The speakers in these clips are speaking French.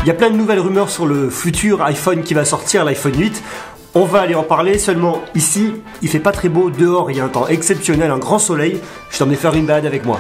Il y a plein de nouvelles rumeurs sur le futur iPhone qui va sortir, l'iPhone 8. On va aller en parler, seulement ici, il fait pas très beau, dehors il y a un temps exceptionnel, un grand soleil. Je t'emmène faire une balade avec moi.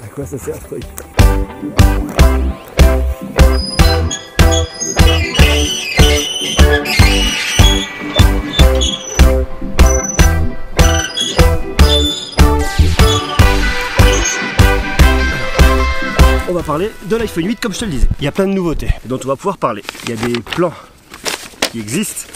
À quoi ça sert ce truc? On va parler de l'iPhone 8 comme je te le disais. Il y a plein de nouveautés dont on va pouvoir parler. Il y a des plans qui existent,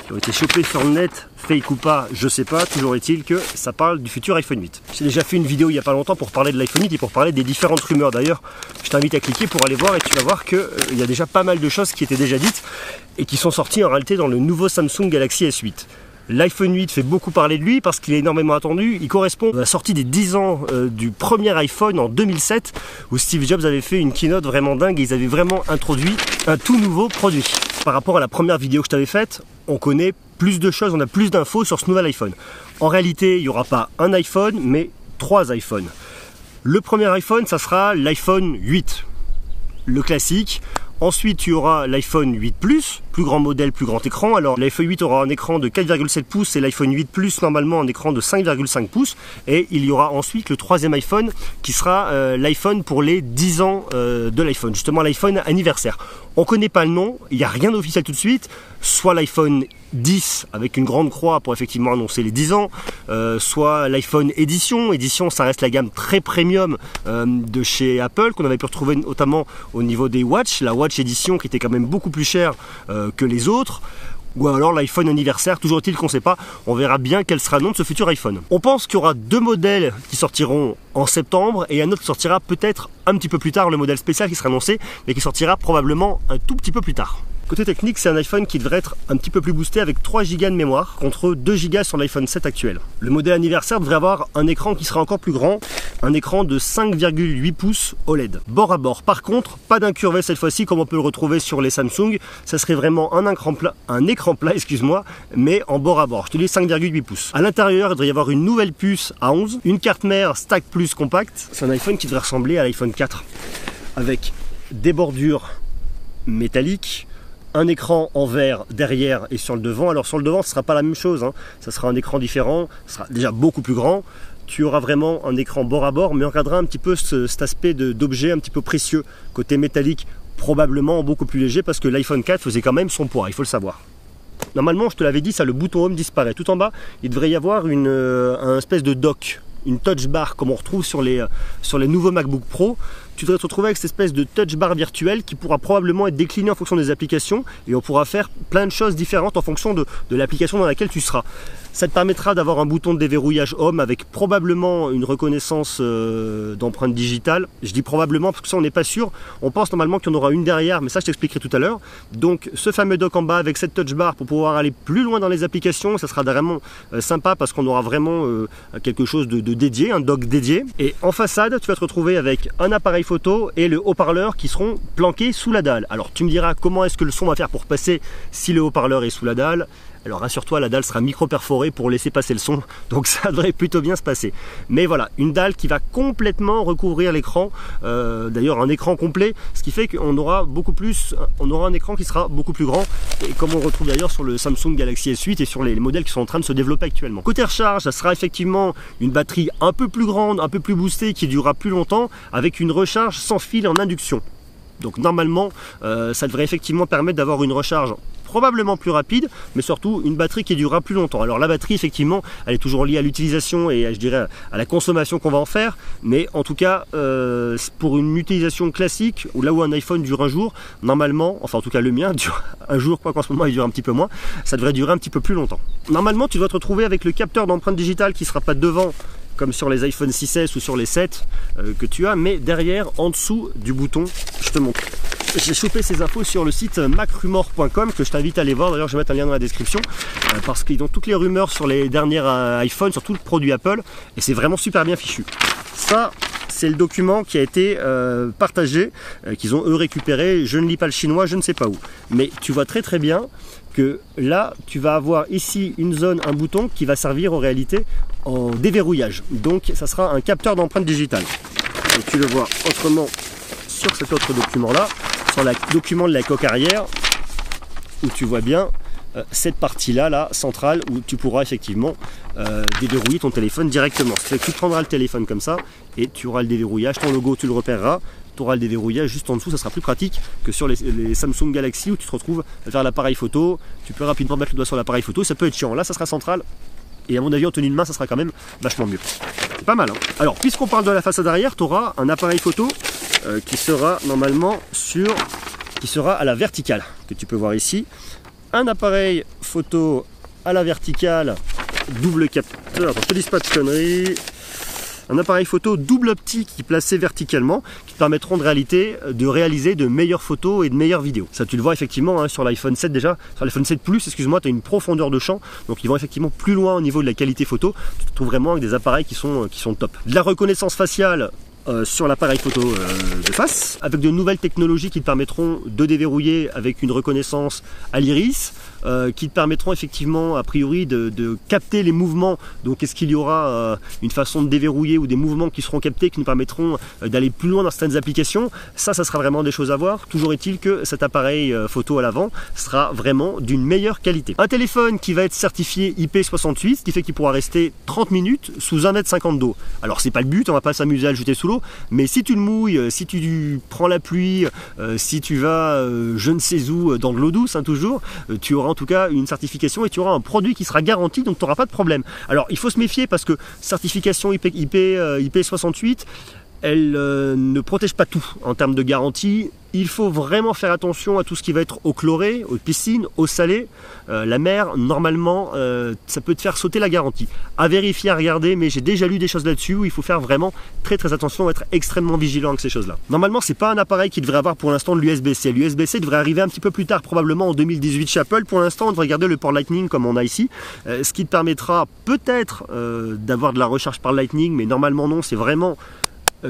qui ont été chopés sur le net, fake ou pas, je sais pas, toujours est-il que ça parle du futur iPhone 8. J'ai déjà fait une vidéo il y a pas longtemps pour parler de l'iPhone 8 et pour parler des différentes rumeurs. D'ailleurs, je t'invite à cliquer pour aller voir et tu vas voir qu'il y a déjà pas mal de choses qui étaient déjà dites et qui sont sorties en réalité dans le nouveau Samsung Galaxy S8. L'iPhone 8 fait beaucoup parler de lui parce qu'il est énormément attendu. Il correspond à la sortie des 10 ans du premier iPhone en 2007 où Steve Jobs avait fait une keynote vraiment dingue et ils avaient vraiment introduit un tout nouveau produit. Par rapport à la première vidéo que je t'avais faite, on connaît plus de choses, on a plus d'infos sur ce nouvel iPhone. En réalité, il n'y aura pas un iPhone, mais 3 iPhones. Le premier iPhone, ça sera l'iPhone 8, le classique. Ensuite, tu auras l'iPhone 8 Plus, plus grand modèle, plus grand écran. Alors, l'iPhone 8 aura un écran de 4,7 pouces et l'iPhone 8 Plus, normalement, un écran de 5,5 pouces. Et il y aura ensuite le troisième iPhone qui sera l'iPhone pour les 10 ans de l'iPhone, justement l'iPhone anniversaire. On ne connaît pas le nom, il n'y a rien d'officiel tout de suite. Soit l'iPhone 10 avec une grande croix pour effectivement annoncer les 10 ans, soit l'iPhone Edition. Edition, ça reste la gamme très premium de chez Apple qu'on avait pu retrouver notamment au niveau des Watch, la Watch Edition qui était quand même beaucoup plus chère que les autres. Ou alors l'iPhone anniversaire, toujours est-il qu'on ne sait pas, on verra bien quel sera le nom de ce futur iPhone. On pense qu'il y aura 2 modèles qui sortiront en septembre et un autre qui sortira peut-être un petit peu plus tard, le modèle spécial qui sera annoncé, mais qui sortira probablement un tout petit peu plus tard. Côté technique, c'est un iPhone qui devrait être un petit peu plus boosté avec 3 Go de mémoire contre 2 Go sur l'iPhone 7 actuel. Le modèle anniversaire devrait avoir un écran qui sera encore plus grand, un écran de 5,8 pouces OLED. Bord à bord. Par contre, pas d'incurvé cette fois-ci comme on peut le retrouver sur les Samsung. Ça serait vraiment un écran plat, excuse-moi, mais en bord à bord. Je te dis 5,8 pouces. À l'intérieur, il devrait y avoir une nouvelle puce à 11, une carte mère Stack Plus compacte. C'est un iPhone qui devrait ressembler à l'iPhone 4 avec des bordures métalliques, un écran en verre derrière et sur le devant. Alors sur le devant, ce ne sera pas la même chose, hein. Ça sera un écran différent, ce sera déjà beaucoup plus grand. Tu auras vraiment un écran bord à bord, mais on regardera un petit peu cet aspect d'objet un petit peu précieux. Côté métallique, probablement beaucoup plus léger parce que l'iPhone 4 faisait quand même son poids, il faut le savoir. Normalement, je te l'avais dit, ça, le bouton Home disparaît. Tout en bas, il devrait y avoir un espèce de dock, une touch bar comme on retrouve sur les nouveaux MacBook Pro. Tu devrais te retrouver avec cette espèce de touch bar virtuelle qui pourra probablement être déclinée en fonction des applications et on pourra faire plein de choses différentes en fonction de l'application dans laquelle tu seras. Ça te permettra d'avoir un bouton de déverrouillage Home avec probablement une reconnaissance d'empreinte digitale. Je dis probablement parce que ça on n'est pas sûr. On pense normalement qu'il y en aura une derrière, mais ça je t'expliquerai tout à l'heure. Donc ce fameux dock en bas avec cette touch bar pour pouvoir aller plus loin dans les applications, ça sera vraiment sympa parce qu'on aura vraiment quelque chose de dédié, un dock dédié. Et en façade, tu vas te retrouver avec un appareil photo et le haut-parleur qui seront planqués sous la dalle. Alors tu me diras comment est-ce que le son va faire pour passer si le haut-parleur est sous la dalle. Alors rassure-toi, la dalle sera micro-perforée pour laisser passer le son, donc ça devrait plutôt bien se passer. Mais voilà, une dalle qui va complètement recouvrir l'écran, d'ailleurs un écran complet, ce qui fait qu'on aura on aura un écran qui sera beaucoup plus grand, et comme on retrouve d'ailleurs sur le Samsung Galaxy S8 et sur les modèles qui sont en train de se développer actuellement. Côté recharge, ça sera effectivement une batterie un peu plus grande, un peu plus boostée, qui durera plus longtemps, avec une recharge sans fil en induction. Donc normalement, ça devrait effectivement permettre d'avoir une recharge probablement plus rapide, mais surtout une batterie qui durera plus longtemps. Alors la batterie, effectivement, elle est toujours liée à l'utilisation et je dirais à la consommation qu'on va en faire, mais en tout cas, pour une utilisation classique, là où un iPhone dure un jour, normalement, enfin en tout cas le mien dure un jour, quoi qu'en ce moment il dure un petit peu moins, ça devrait durer un petit peu plus longtemps. Normalement, tu dois te retrouver avec le capteur d'empreinte digitale qui ne sera pas devant, comme sur les iPhone 6S ou sur les 7 que tu as, mais derrière, en dessous du bouton, je te montre. J'ai chopé ces infos sur le site macrumor.com que je t'invite à aller voir. D'ailleurs, je vais mettre un lien dans la description parce qu'ils ont toutes les rumeurs sur les derniers iPhones, sur tout le produit Apple, et c'est vraiment super bien fichu. Ça, c'est le document qui a été partagé, qu'ils ont eux récupéré. Je ne lis pas le chinois, je ne sais pas où. Mais tu vois très très bien que là, tu vas avoir ici une zone, un bouton qui va servir en réalité en déverrouillage. Donc, ça sera un capteur d'empreinte digitale. Et tu le vois autrement sur cet autre document-là, sur le document de la coque arrière, où tu vois bien cette partie-là, là, centrale, où tu pourras effectivement déverrouiller ton téléphone directement. Ce qui fait que tu prendras le téléphone comme ça, et tu auras le déverrouillage, ton logo, tu le repéreras, tu auras le déverrouillage juste en dessous, ça sera plus pratique que sur les Samsung Galaxy où tu te retrouves à faire l'appareil photo, tu peux rapidement mettre le doigt sur l'appareil photo, ça peut être chiant. Là, ça sera central, et à mon avis, en tenue de main, ça sera quand même vachement mieux. C'est pas mal, hein. Alors, puisqu'on parle de la façade arrière, tu auras un appareil photo qui sera normalement qui sera à la verticale, que tu peux voir ici. Un appareil photo à la verticale, double capteur, attends, je te dis pas de conneries. Un appareil photo double optique qui est placé verticalement, qui te permettront de réaliser de meilleures photos et de meilleures vidéos. Ça, tu le vois effectivement hein, sur l'iPhone 7 déjà. Sur l'iPhone 7 Plus, excuse-moi, tu as une profondeur de champ, donc ils vont effectivement plus loin au niveau de la qualité photo. Tu te trouves vraiment avec des appareils qui sont top. De la reconnaissance faciale sur l'appareil photo de face, avec de nouvelles technologies qui te permettront de déverrouiller avec une reconnaissance à l'iris, qui te permettront effectivement a priori de capter les mouvements. Donc est-ce qu'il y aura une façon de déverrouiller ou des mouvements qui seront captés qui nous permettront d'aller plus loin dans certaines applications. Ça sera vraiment des choses à voir. Toujours est-il que cet appareil photo à l'avant sera vraiment d'une meilleure qualité. Un téléphone qui va être certifié IP68, ce qui fait qu'il pourra rester 30 minutes sous 1,50 m d'eau. Alors c'est pas le but, on va pas s'amuser à le jeter sous l'eau, mais si tu le mouilles, si tu prends la pluie, si tu vas je ne sais où dans de l'eau douce hein, toujours, tu auras en tout cas une certification et tu auras un produit qui sera garanti, donc tu n'auras pas de problème. Alors il faut se méfier parce que certification IP68, elle ne protège pas tout en termes de garantie. Il faut vraiment faire attention à tout ce qui va être eau chlorée, aux piscines, eau salée. La mer, normalement, ça peut te faire sauter la garantie. À vérifier, à regarder, mais j'ai déjà lu des choses là-dessus où il faut faire vraiment très attention, être extrêmement vigilant avec ces choses-là. Normalement, c'est pas un appareil qui devrait avoir pour l'instant de l'USB-C. L'USB-C devrait arriver un petit peu plus tard, probablement en 2018 chez Apple. Pour l'instant, on devrait garder le port Lightning comme on a ici, ce qui te permettra peut-être d'avoir de la recharge par Lightning, mais normalement non, c'est vraiment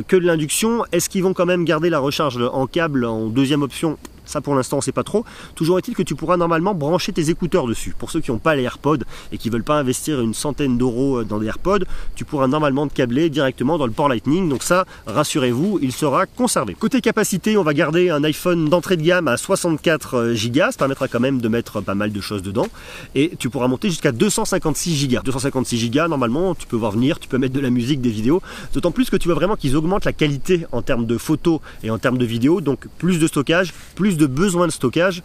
que de l'induction. Est-ce qu'ils vont quand même garder la recharge en câble en deuxième option? Ça pour l'instant on ne sait pas trop. Toujours est-il que tu pourras normalement brancher tes écouteurs dessus. Pour ceux qui n'ont pas les AirPods et qui ne veulent pas investir une centaine d'euros dans des AirPods, tu pourras normalement te câbler directement dans le port Lightning. Donc ça, rassurez-vous, il sera conservé. Côté capacité, on va garder un iPhone d'entrée de gamme à 64 Go. Ça permettra quand même de mettre pas mal de choses dedans. Et tu pourras monter jusqu'à 256 Go. 256 Go, normalement, tu peux voir venir, tu peux mettre de la musique, des vidéos. D'autant plus que tu vois vraiment qu'ils augmentent la qualité en termes de photos et en termes de vidéos. Donc plus de stockage, plus de besoin de stockage,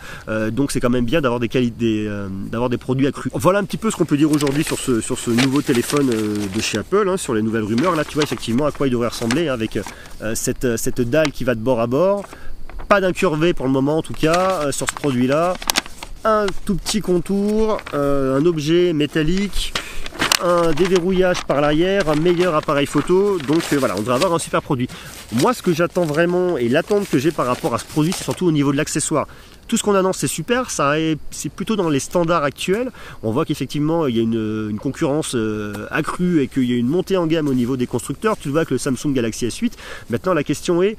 donc c'est quand même bien d'avoir d'avoir des produits accrus. Voilà un petit peu ce qu'on peut dire aujourd'hui sur ce nouveau téléphone de chez Apple, hein, sur les nouvelles rumeurs. Là tu vois effectivement à quoi il devrait ressembler, hein, avec cette dalle qui va de bord à bord, pas d'incurvé pour le moment en tout cas sur ce produit là, un tout petit contour, un objet métallique, un déverrouillage par l'arrière, un meilleur appareil photo, donc voilà, on devrait avoir un super produit. Moi ce que j'attends vraiment et l'attente que j'ai par rapport à ce produit, c'est surtout au niveau de l'accessoire. Tout ce qu'on annonce c'est super, c'est plutôt dans les standards actuels. On voit qu'effectivement il y a une concurrence accrue et qu'il y a une montée en gamme au niveau des constructeurs. Tu le vois avec le Samsung Galaxy S8. Maintenant la question est,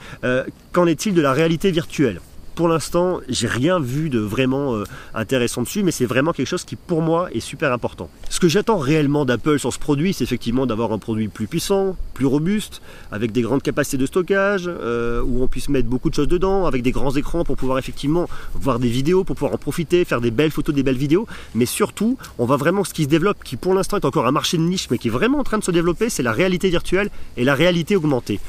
qu'en est-il de la réalité virtuelle ? Pour l'instant, j'ai rien vu de vraiment intéressant dessus, mais c'est vraiment quelque chose qui pour moi est super important. Ce que j'attends réellement d'Apple sur ce produit, c'est effectivement d'avoir un produit plus puissant, plus robuste, avec des grandes capacités de stockage, où on puisse mettre beaucoup de choses dedans, avec des grands écrans pour pouvoir effectivement voir des vidéos, pour pouvoir en profiter, faire des belles photos, des belles vidéos. Mais surtout, on va vraiment ce qui se développe, qui pour l'instant est encore un marché de niche, mais qui est vraiment en train de se développer, c'est la réalité virtuelle et la réalité augmentée.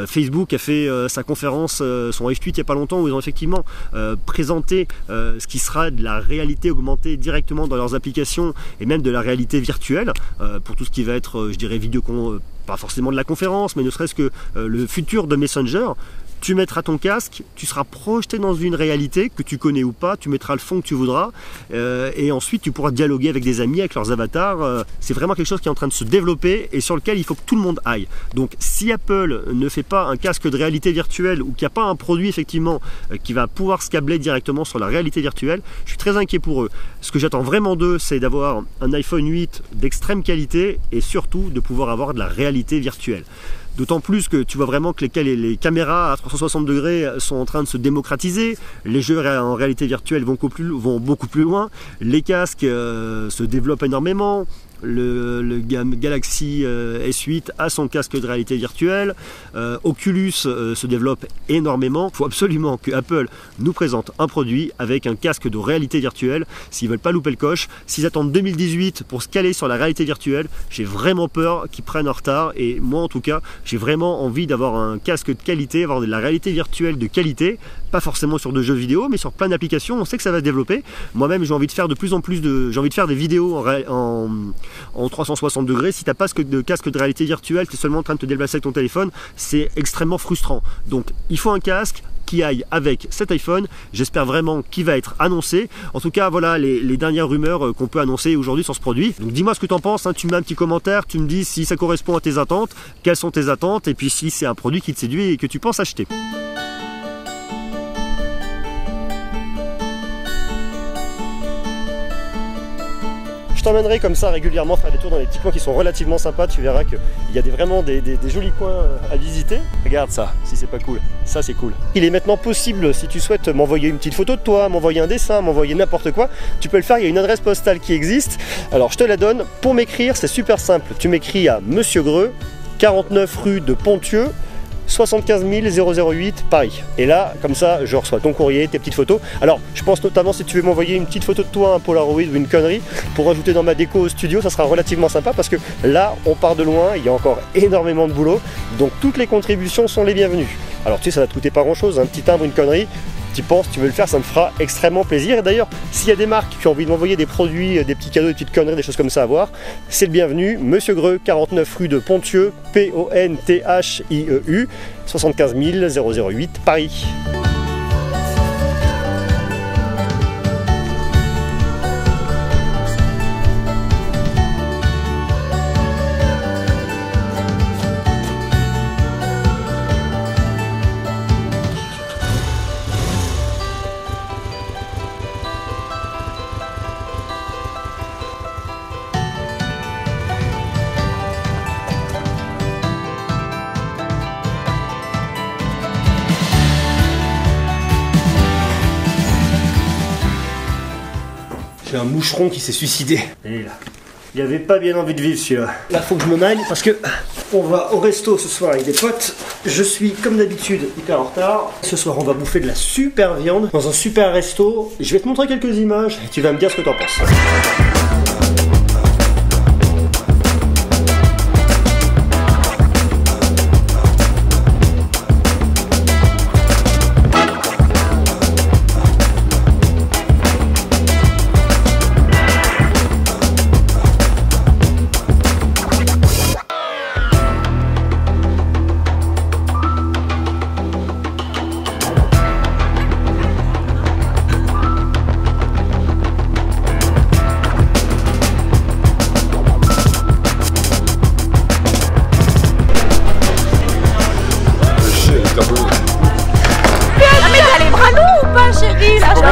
Facebook a fait sa conférence, son F8 il n'y a pas longtemps, où ils ont effectivement présenter ce qui sera de la réalité augmentée directement dans leurs applications et même de la réalité virtuelle pour tout ce qui va être je dirais pas forcément de la conférence, mais ne serait-ce que le futur de Messenger. tu mettras ton casque, tu seras projeté dans une réalité que tu connais ou pas, tu mettras le fond que tu voudras, et ensuite tu pourras dialoguer avec des amis, avec leurs avatars. C'est vraiment quelque chose qui est en train de se développer et sur lequel il faut que tout le monde aille. Donc si Apple ne fait pas un casque de réalité virtuelle ou qu'il n'y a pas un produit effectivement qui va pouvoir se câbler directement sur la réalité virtuelle, je suis très inquiet pour eux. Ce que j'attends vraiment d'eux, c'est d'avoir un iPhone 8 d'extrême qualité et surtout de pouvoir avoir de la réalité virtuelle. D'autant plus que tu vois vraiment que les caméras à 360 degrés sont en train de se démocratiser, les jeux en réalité virtuelle vont beaucoup plus loin, les casques se développent énormément. Le Galaxy S8 a son casque de réalité virtuelle, Oculus se développe énormément. Il faut absolument que Apple nous présente un produit avec un casque de réalité virtuelle s'ils ne veulent pas louper le coche. S'ils attendent 2018 pour se caler sur la réalité virtuelle, j'ai vraiment peur qu'ils prennent en retard, et moi en tout cas j'ai vraiment envie d'avoir un casque de qualité, avoir de la réalité virtuelle de qualité, pas forcément sur de jeux vidéo mais sur plein d'applications. On sait que ça va se développer. Moi-même j'ai envie de faire de plus en plus j'ai envie de faire des vidéos en 360 degrés. Si tu n'as pas de casque de réalité virtuelle, tu es seulement en train de te déplacer avec ton téléphone, c'est extrêmement frustrant. Donc il faut un casque qui aille avec cet iPhone. J'espère vraiment qu'il va être annoncé. En tout cas, voilà les dernières rumeurs qu'on peut annoncer aujourd'hui sur ce produit. Donc dis-moi ce que tu en penses, hein. Tu me mets un petit commentaire, tu me dis si ça correspond à tes attentes, quelles sont tes attentes, et puis si c'est un produit qui te séduit et que tu penses acheter. Je t'emmènerai comme ça régulièrement faire des tours dans les petits coins qui sont relativement sympas. Tu verras qu'il y a vraiment des jolis coins à visiter. Regarde ça, si c'est pas cool. Ça c'est cool. Il est maintenant possible, si tu souhaites m'envoyer une petite photo de toi, m'envoyer un dessin, m'envoyer n'importe quoi, tu peux le faire. Il y a une adresse postale qui existe. Alors je te la donne. Pour m'écrire, c'est super simple. Tu m'écris à Monsieur Greux, 49 rue de Ponthieu, 75 008 Paris. Et là, comme ça, je reçois ton courrier, tes petites photos. Alors, je pense notamment si tu veux m'envoyer une petite photo de toi, un Polaroid ou une connerie, pour rajouter dans ma déco au studio, ça sera relativement sympa parce que là, on part de loin, il y a encore énormément de boulot. Donc, toutes les contributions sont les bienvenues. Alors, tu sais, ça va te coûter pas grand-chose, un petit timbre, une connerie. Tu penses, tu veux le faire, ça me fera extrêmement plaisr. Et d'ailleurs, s'il y a des marques qui ont envie de m'envoyer des produits, des petits cadeaux, des petites conneries, des choses comme ça à voir, c'est le bienvenu. Monsieur Greux, 49 rue de Ponthieu, Ponthieu, 75 008 Paris. J'ai un moucheron qui s'est suicidé. Et là, il avait pas bien envie de vivre celui-là. Là, faut que je me maille parce que on va au resto ce soir avec des potes. Je suis comme d'habitude hyper en retard. Ce soir, on va bouffer de la super viande dans un super resto. Je vais te montrer quelques images et tu vas me dire ce que t'en penses. Chérie, là, je vais